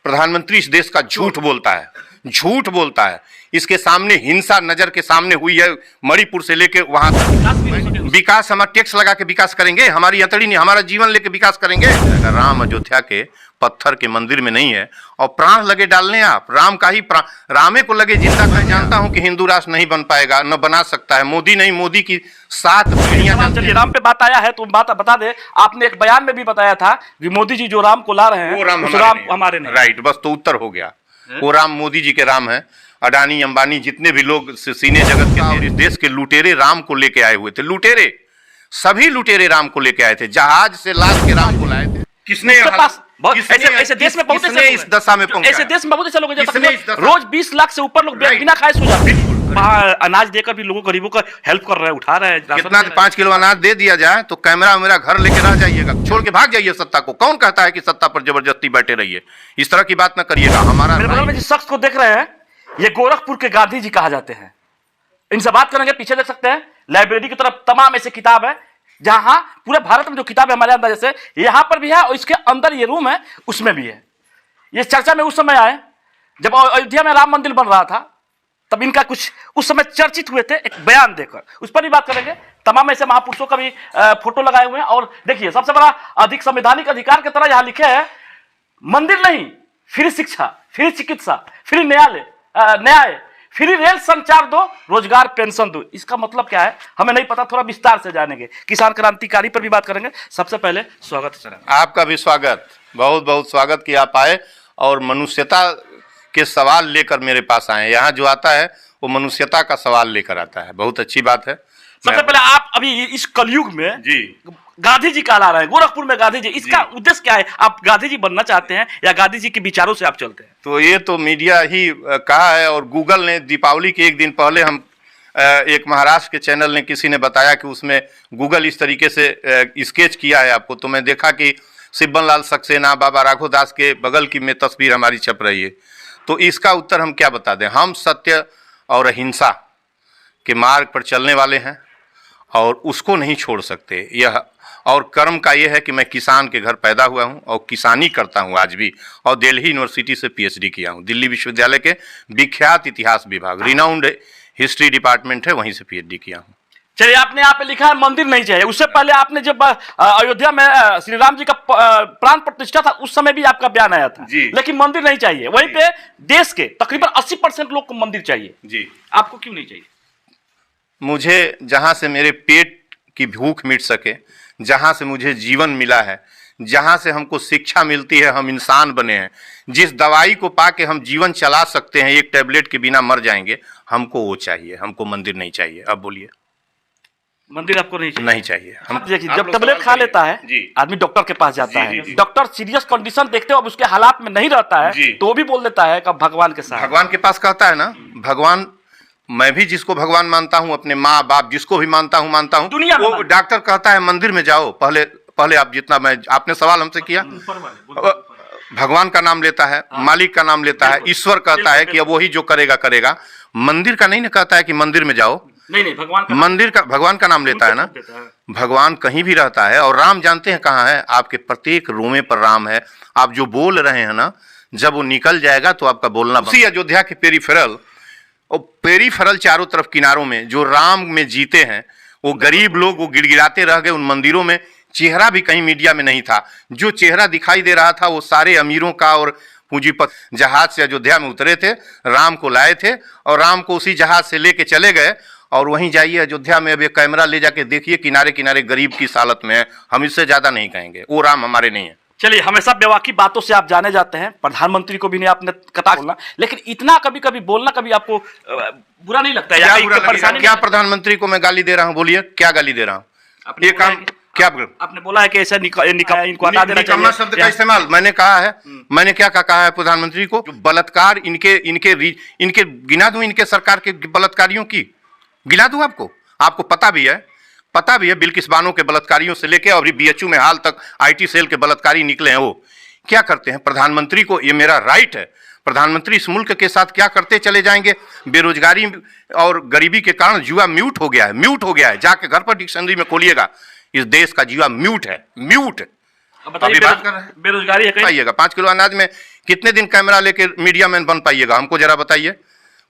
प्रधानमंत्री इस देश का झूठ बोलता है, झूठ बोलता है। इसके सामने हिंसा नजर के सामने हुई है, मणिपुर से लेकर वहां तक। विकास हमारा टैक्स लगा के विकास करेंगे, हमारी हथेली नहीं, हमारा जीवन लेके विकास करेंगे। अगर राम अयोध्या के पत्थर के मंदिर में नहीं है और प्राण लगे डालने, आप राम का ही रामे को लगे जिंदा। मैं जानता हूं कि हिंदू राष्ट्र नहीं बन पाएगा, न बना सकता है। मोदी नहीं, मोदी की 7 पीढ़ियां। चलिए, राम पे बात आया है तो बात बता दे। आपने एक बयान में भी बताया था कि मोदी जी जो राम को ला रहे हैं वो राम हमारे नहीं। राइट, बस तो उत्तर हो गया। वो राम मोदी जी के राम है। अडानी अंबानी जितने भी लोग सीने जगत के और इस देश के लुटेरे राम को लेके आए हुए थे। लुटेरे, सभी लुटेरे राम को लेके आए थे। जहाज से लाद के राम को लाए थे। किसने ऐसे देश में बहुत ऐसे इस दशा में पहुंचा? ऐसे देश में बहुत ऐसे लोग रोज 20 लाख से ऊपर लोग बिना खाए सो जाते हैं। अनाज देकर भी लोगों गरीबों का हेल्प कर रहे हैं, उठा रहे हैं। कितना 5 किलो अनाज दे दिया जाए तो कैमरा मेरा घर लेके रह जाइएगा, छोड़ के भाग जाइए सत्ता को। कौन कहता है कि सत्ता पर जबरदस्ती बैठे रहिए? इस तरह की बात ना करिएगा। हमारा मेरे बगल में जिस शख्स को देख रहे हैं, ये गोरखपुर के गांधी जी कहा जाते हैं। इनसे बात करेंगे। पीछे देख सकते हैं लाइब्रेरी की तरफ तमाम ऐसे किताब है, जहां पूरे भारत में जो किताब है हमारे अंदर, जैसे यहां पर भी है और इसके अंदर ये रूम है उसमें भी है। ये चर्चा में उस समय आए जब अयोध्या में राम मंदिर बन रहा था, तब इनका कुछ उस समय चर्चित हुए थे एक बयान देकर, उस पर भी बात करेंगे। तमाम ऐसे महापुरुषों का भी फोटो लगाए हुए हैं। और देखिए, सबसे बड़ा अधिक संवैधानिक अधिकार की तरह यहां लिखे है, मंदिर नहीं, फ्री शिक्षा, फ्री चिकित्सा, फ्री न्याय, फ्री रेल संचार दो, रोजगार पेंशन दो। इसका मतलब क्या है हमें नहीं पता, थोड़ा विस्तार से जानेंगे। किसान क्रांतिकारी पर भी बात करेंगे। सबसे पहले स्वागत है सर। आपका भी स्वागत, बहुत बहुत स्वागत कि आप आए और मनुष्यता के सवाल लेकर मेरे पास आए। यहाँ जो आता है वो मनुष्यता का सवाल लेकर आता है, बहुत अच्छी बात है। सबसे पहले आप अभी इस कलयुग में जी गांधी जी कहला रहे हैं, गोरखपुर में गांधी जी, इसका उद्देश्य क्या है? आप गांधी जी बनना चाहते हैं या गांधी जी के विचारों से आप चलते हैं? तो ये तो मीडिया ही कहा है, और गूगल ने दीपावली के एक दिन पहले हम एक महाराष्ट्र के चैनल ने किसी ने बताया कि उसमें गूगल इस तरीके से स्केच किया है आपको। तो मैं देखा कि सिब्बन लाल सक्सेना, बाबा राघव दास के बगल की में तस्वीर हमारी छप रही है। तो इसका उत्तर हम क्या बता दें? हम सत्य और अहिंसा के मार्ग पर चलने वाले हैं और उसको नहीं छोड़ सकते। यह और कर्म का यह है कि मैं किसान के घर पैदा हुआ हूं और किसानी करता हूं आज भी, और दिल्ली यूनिवर्सिटी से पीएचडी किया हूं। दिल्ली विश्वविद्यालय के विख्यात इतिहास विभाग, रिनाउंड हिस्ट्री डिपार्टमेंट है, वहीं से पीएचडी किया हूं। चलिए, आपने यहाँ पे लिखा है मंदिर नहीं चाहिए। उससे पहले आपने जब अयोध्या में श्री राम जी का प्राण प्रतिष्ठा था, उस समय भी आपका बयान आया था जी। लेकिन मंदिर नहीं चाहिए। वहीं पे देश के तकरीबन 80% लोग को मंदिर चाहिए जी। आपको क्यों नहीं चाहिए? मुझे जहां से मेरे पेट की भूख मिट सके, जहां से मुझे जीवन मिला है, जहां से हमको शिक्षा मिलती है, हम इंसान बने हैं, जिस दवाई को पाके हम जीवन चला सकते हैं, एक टैबलेट के बिना मर जाएंगे, हमको वो चाहिए। हमको मंदिर नहीं चाहिए। अब बोलिए, मंदिर आपको नहीं चाहिए? नहीं चाहिए। हम देखिए, जब टैबलेट खा लेता है आदमी, डॉक्टर के पास जाता है, डॉक्टर सीरियस कंडीशन देखते हो, अब उसके हालात में नहीं रहता है तो वो भी बोल देता है कि भगवान के साथ, भगवान के पास कहता है ना। भगवान, मैं भी जिसको भगवान मानता हूं, अपने माँ बाप जिसको भी मानता हूं, दुनिया में वो डॉक्टर कहता है मंदिर में जाओ। पहले आप जितना, मैं आपने सवाल हमसे किया, भगवान का नाम लेता है, मालिक का नाम लेता है, ईश्वर कहता है कि अब वही जो करेगा करेगा। मंदिर का नहीं ना कहता है कि मंदिर में जाओ। नहीं, भगवान का नाम लेता है ना। भगवान कहीं भी रहता है, और राम जानते हैं कहाँ है? आपके प्रत्येक रोमे पर राम है। आप जो बोल रहे हैं ना, जब वो निकल जाएगा तो आपका बोलना बंद। अयोध्या के पेरीफेरल चारों तरफ किनारों में जो राम में जीते हैं, वो गरीब लोग वो गिड़गिड़ाते रह गए। उन मंदिरों में चेहरा भी कहीं मीडिया में नहीं था। जो चेहरा दिखाई दे रहा था वो सारे अमीरों का और पूंजीपत जहाज से अयोध्या में उतरे थे, राम को लाए थे और राम को उसी जहाज से लेके चले गए। और वहीं जाइए अयोध्या में, अब ये कैमरा ले जाके देखिए, किनारे किनारे गरीब की हालत में है। हम इससे ज्यादा नहीं कहेंगे, वो राम हमारे नहीं है। चलिए, हमेशा बेवाकी बातों से आप जाने जाते हैं। प्रधानमंत्री को भी नहीं आपने कटा बोलना, लेकिन इतना कभी कभी बोलना कभी आपको बुरा नहीं लगता है? क्या प्रधानमंत्री को मैं गाली दे रहा हूँ? बोलिए, क्या गाली दे रहा हूँ? ये काम क्या आपने बोला है कि ऐसा इनको हटा देना चाहिए शब्द का इस्तेमाल मैंने कहा है। मैंने क्या कहा है प्रधानमंत्री को? बलात्कार इनके गिना दूं, इनके सरकार के बलात्कारियों की गिना दूं आपको पता भी है बिल्किस बानो के बलात्कारियों से लेके और बीएचयू में हाल तक आईटी सेल के बलात्कारी निकले हैं। वो क्या करते हैं? प्रधानमंत्री को, ये मेरा राइट है, प्रधानमंत्री इस मुल्क के साथ क्या करते चले जाएंगे। बेरोजगारी और गरीबी के कारण जुआ म्यूट हो गया है। जाके घर पर डिक्शनरी में खोलिएगा, इस देश का जुआ म्यूट है। अब बताइए, अभी बात कर रहे हैं बेरोजगारी है कहीं? पाइएगा 5 किलो अनाज में कितने दिन कैमरा लेके मीडिया मैन बन पाइएगा? हमको जरा बताइए,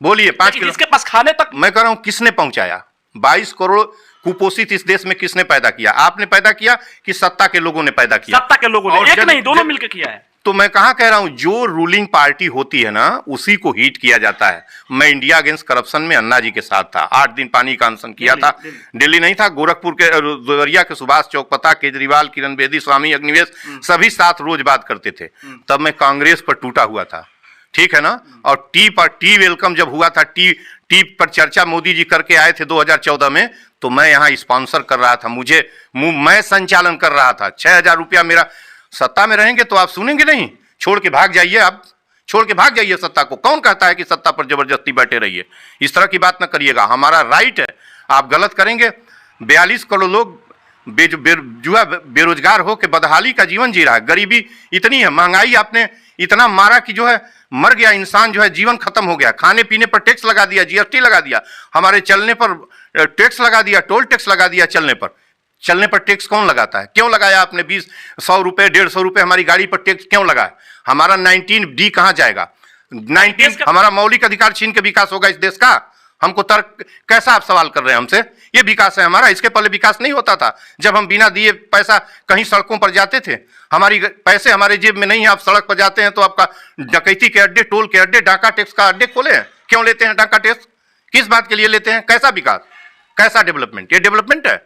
बोलिए। 5 लेकिन किलो जिसके पास खाने तक, मैं कह रहा हूं किसने पहुंचाया? 22 करोड़ कुपोषित इस देश में किसने पैदा किया? आपने पैदा किया कि सत्ता के लोगों ने पैदा किया? सत्ता के लोगों और ने, एक नहीं दोनों मिलकर किया है। तो मैं कहां कह रहा हूं, जो रूलिंग पार्टी होती है ना उसी को हीट किया जाता है। मैं इंडिया अगेंस्ट करप्शन में अन्ना जी के साथ था, 8 दिन पानी का अनशन किया था। दिल्ली नहीं था, गोरखपुर के देवरिया के सुभाष चौक पता, केजरीवाल, किरण बेदी, स्वामी अग्निवेश सभी साथ रोज बात करते थे। तब मैं कांग्रेस पर टूटा हुआ था, ठीक है ना। और टी वेलकम जब हुआ था, टी पर चर्चा मोदी जी करके आए थे 2014 में, तो मैं यहाँ स्पॉन्सर कर रहा था, मैं संचालन कर रहा था। 6,000 रुपया मेरा। सत्ता में रहेंगे तो आप सुनेंगे नहीं, छोड़ के भाग जाइए, आप छोड़ के भाग जाइए सत्ता को। कौन कहता है कि सत्ता पर जबरदस्ती बैठे रहिए? इस तरह की बात ना करिएगा, हमारा राइट है। आप गलत करेंगे। 42 करोड़ लोग बेरोजगार हो के बदहाली का जीवन जी रहा है। गरीबी इतनी है, महंगाई आपने इतना मारा कि जो है मर गया इंसान, जो है जीवन खत्म हो गया। खाने पीने पर टैक्स लगा दिया, जीएसटी लगा दिया, हमारे चलने पर टैक्स लगा दिया, टोल टैक्स लगा दिया। चलने पर टैक्स कौन लगाता है? क्यों लगाया आपने? 100 रुपए 150 रुपए हमारी गाड़ी पर टैक्स क्यों लगाया? हमारा 19D कहां जाएगा? 19 हमारा मौलिक अधिकार छीन के विकास होगा इस देश का? हमको तर्क कैसा आप सवाल कर रहे हैं हमसे? ये विकास है हमारा? इसके पहले विकास नहीं होता था जब हम बिना दिए पैसा कहीं सड़कों पर जाते थे? हमारी पैसे हमारे जेब में नहीं है, आप सड़क पर जाते हैं तो आपका डकैती के अड्डे, टोल के अड्डे, डाका टैक्स का अड्डे खोले हैं। क्यों लेते हैं डाका टैक्स? किस बात के लिए लेते हैं? कैसा विकास, कैसा डेवलपमेंट? ये डेवलपमेंट है?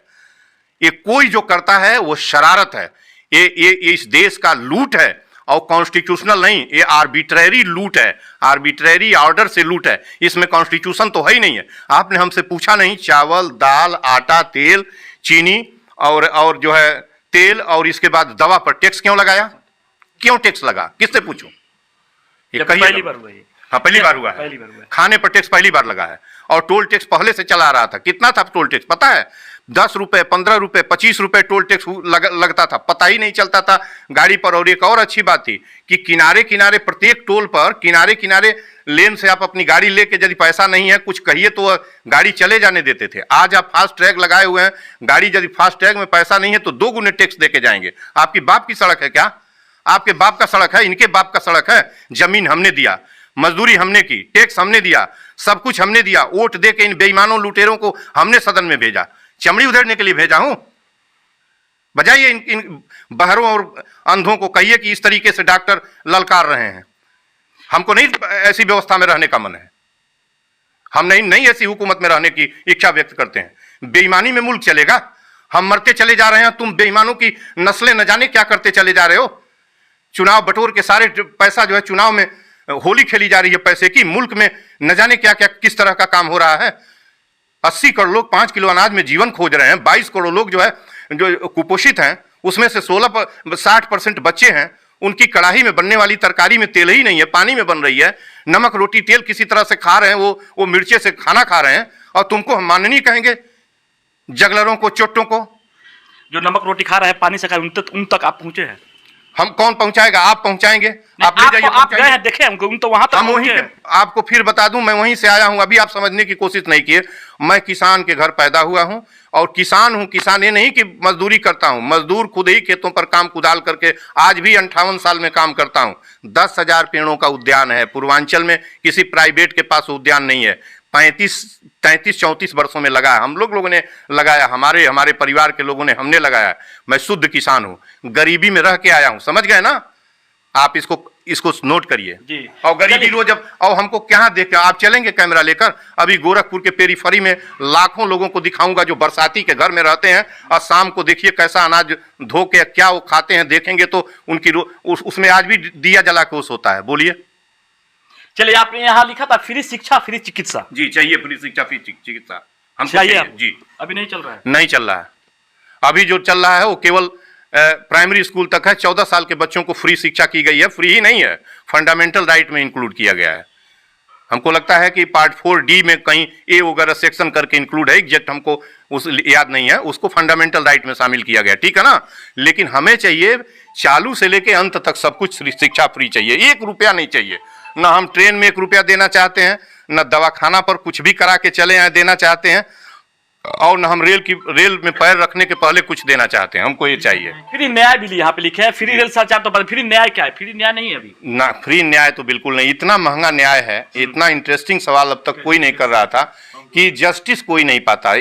ये कोई जो करता है वो शरारत है। ये इस देश का लूट है, और कॉन्स्टिट्यूशनल नहीं, ये आर्बिट्रेरी लूट है, आर्बिट्रेरी ऑर्डर से लूट है। इसमें कॉन्स्टिट्यूशन तो है ही नहीं है। आपने हमसे पूछा नहीं, चावल, दाल, आटा, तेल, चीनी और जो है तेल, और इसके बाद दवा पर टैक्स क्यों लगाया? क्यों टैक्स लगा? किससे पूछूं? ये पहली बार हुआ है। हाँ, पहली बार हुआ है। खाने पर टैक्स पहली बार लगा है। और टोल टैक्स पहले से चला आ रहा था। कितना था टोल टैक्स पता है? 10 रुपए, 15 रुपए, 25 रुपए टोल टैक्स लगता था, पता ही नहीं चलता था गाड़ी पर। और एक और अच्छी बात थी कि किनारे किनारे, प्रत्येक टोल पर किनारे किनारे लेन से आप अपनी गाड़ी लेके, यदि पैसा नहीं है कुछ कहिए तो गाड़ी चले जाने देते थे। आज आप फास्ट टैग लगाए हुए हैं, गाड़ी यदि फास्ट टैग में पैसा नहीं है तो 2 गुने टैक्स देके जाएंगे। आपकी बाप की सड़क है क्या? आपके बाप का सड़क है? इनके बाप का सड़क है? जमीन हमने दिया, मजदूरी हमने की, टैक्स हमने दिया, सब कुछ हमने दिया। वोट दे के इन बेईमानों लुटेरों को हमने सदन में भेजा, चमड़ी उधेड़ने के लिए भेजा हूं? बजाइए इन बहरों और अंधों को कहिए कि इस तरीके से डॉक्टर ललकार रहे हैं। हमको नहीं ऐसी व्यवस्था में रहने का मन है। हम नहीं ऐसी हुकूमत में रहने की इच्छा व्यक्त करते हैं। बेईमानी में मुल्क चलेगा? हम मरते चले जा रहे हैं, तुम बेईमानों की नस्लें न जाने क्या करते चले जा रहे हो। चुनाव बटोर के सारे पैसा जो है चुनाव में होली खेली जा रही है पैसे की। मुल्क में न जाने क्या क्या किस तरह का काम हो रहा है। 80 करोड़ लोग 5 किलो अनाज में जीवन खोज रहे हैं। 22 करोड़ लोग जो है जो कुपोषित हैं, उसमें से 60% बच्चे हैं। उनकी कड़ाही में बनने वाली तरकारी में तेल ही नहीं है, पानी में बन रही है। नमक रोटी तेल किसी तरह से खा रहे हैं, वो मिर्चे से खाना खा रहे हैं। और तुमको हम माननीय कहेंगे? जगलरों को, चोट्टों को जो नमक रोटी खा रहे हैं, पानी से खा, उन तक आप पहुंचे हैं? हम कौन पहुंचाएगा? आप पहुंचाएंगे? आप ले जाइए, आप गए हैं, देखे हमको, तो वहां तक हम वहीं पे आपको फिर बता दूं, मैं वहीं से आया हूं। अभी आप समझने की कोशिश नहीं किए। मैं किसान के घर पैदा हुआ हूं और किसान हूं। किसान ये नहीं कि मजदूरी करता हूं, मजदूर खुद ही खेतों पर काम कुदाल करके आज भी 58 साल में काम करता हूं। 10,000 पेड़ों का उद्यान है पूर्वांचल में, किसी प्राइवेट के पास उद्यान नहीं है। 33-34 वर्षों में लगा है। हम लोगों ने लगाया, हमारे परिवार के लोगों ने, हमने लगाया। मैं शुद्ध किसान हूं, गरीबी में रह के आया हूं। समझ गए ना आप? इसको नोट करिए जी। और गरीबी रो जब, और हमको क्या देख, आप चलेंगे कैमरा लेकर? अभी गोरखपुर के पेरीफरी में लाखों लोगों को दिखाऊंगा जो बरसाती के घर में रहते हैं, और शाम को देखिए कैसा अनाज धो के क्या वो खाते हैं। देखेंगे तो उनकी उसमें आज भी दिया जला के उस होता है। बोलिए। चलिए, आपने यहाँ लिखा था फ्री शिक्षा फ्री चिकित्सा। जी, चाहिए फ्री शिक्षा फ्री चिकित्सा। हम चाहिए जी। अभी नहीं चल रहा है? नहीं चल रहा है। अभी जो चल रहा है वो केवल प्राइमरी स्कूल तक है। 14 साल के बच्चों को फ्री शिक्षा की गई है। फ्री ही नहीं है, फंडामेंटल राइट में इंक्लूड किया गया है। हमको लगता है कि पार्ट 4D में कहीं ए वगैरह सेक्शन करके इंक्लूड है, एग्जैक्ट हमको उस याद नहीं है। उसको फंडामेंटल राइट में शामिल किया गया, ठीक है ना। लेकिन हमें चाहिए चालू से लेके अंत तक सब कुछ शिक्षा फ्री चाहिए। 1 रुपया नहीं चाहिए। ना हम ट्रेन में 1 रुपया देना चाहते हैं, न दवाखाना पर कुछ भी करा के चले आए देना चाहते हैं। और न हम रेल में पैर रखने के पहले कुछ देना चाहते हैं, हमको ये चाहिए। फ्री न्याय भी यहाँ पे लिखे है, फ्री रेल संचार, तो फ्री न्याय क्या है? फ्री न्याय नहीं है अभी ना, फ्री न्याय तो बिल्कुल नहीं। इतना महंगा न्याय है, इतना इंटरेस्टिंग सवाल अब तक कोई नहीं कर रहा था कि जस्टिस कोई नहीं पाता।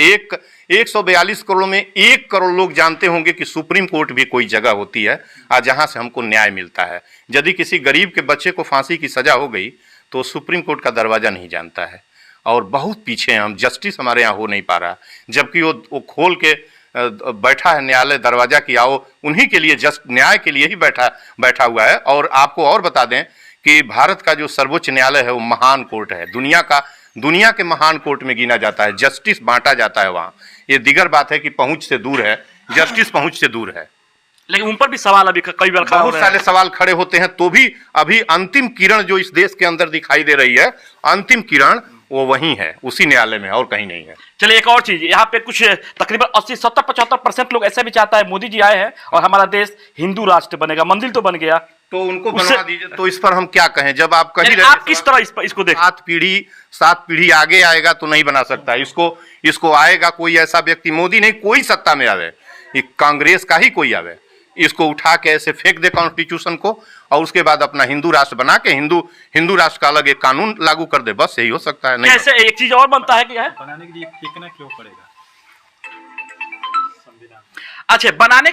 142 करोड़ में 1 करोड़ लोग जानते होंगे कि सुप्रीम कोर्ट भी कोई जगह होती है आज जहां से हमको न्याय मिलता है। यदि किसी गरीब के बच्चे को फांसी की सजा हो गई तो सुप्रीम कोर्ट का दरवाजा नहीं जानता है, और बहुत पीछे हैं हम। जस्टिस हमारे यहाँ हो नहीं पा रहा, जबकि वो खोल के बैठा है न्यायालय दरवाजा की आओ, उन्हीं के लिए, जस्ट न्याय के लिए ही बैठा हुआ है। और आपको और बता दें कि भारत का जो सर्वोच्च न्यायालय है वो महान कोर्ट है, दुनिया के महान कोर्ट में गिना जाता है। जस्टिस बांटा जाता है वहाँ। ये दिगर बात है कि पहुंच से दूर है, जस्टिस पहुंच से दूर है। लेकिन उन पर भी सवाल अभी कई बार खड़ा हो बहुत रहा है। सारे सवाल खड़े होते हैं, तो भी अभी अंतिम किरण जो इस देश के अंदर दिखाई दे रही है, अंतिम किरण वो वही है, उसी न्यायालय में, और कहीं नहीं है। चलिए एक और चीज, यहाँ पे कुछ तकरीबन 80, 70, 75% लोग ऐसे भी चाहता है मोदी जी आए हैं और हमारा देश हिंदू राष्ट्र बनेगा, मंदिर तो बन गया, तो उनको बनवा दीजिए। तो इस पर हम क्या कहें, जब आप कही रहे, आप किस तरह इसको देख, 7 पीढ़ी आगे आएगा तो नहीं बना सकता इसको आएगा कोई ऐसा व्यक्ति, मोदी नहीं, कोई सत्ता में आवे, ये कांग्रेस का ही कोई आवे, इसको उठा के ऐसे फेंक दे कॉन्स्टिट्यूशन को, और उसके बाद अपना हिंदू राष्ट्र बना के हिंदू राष्ट्र का अलग एक कानून लागू कर दे, बस यही हो सकता है। नहीं, कैसे एक चीज और बनता है कि है बनाने के लिए फेंकना क्यों पड़ेगा? अच्छा बनाने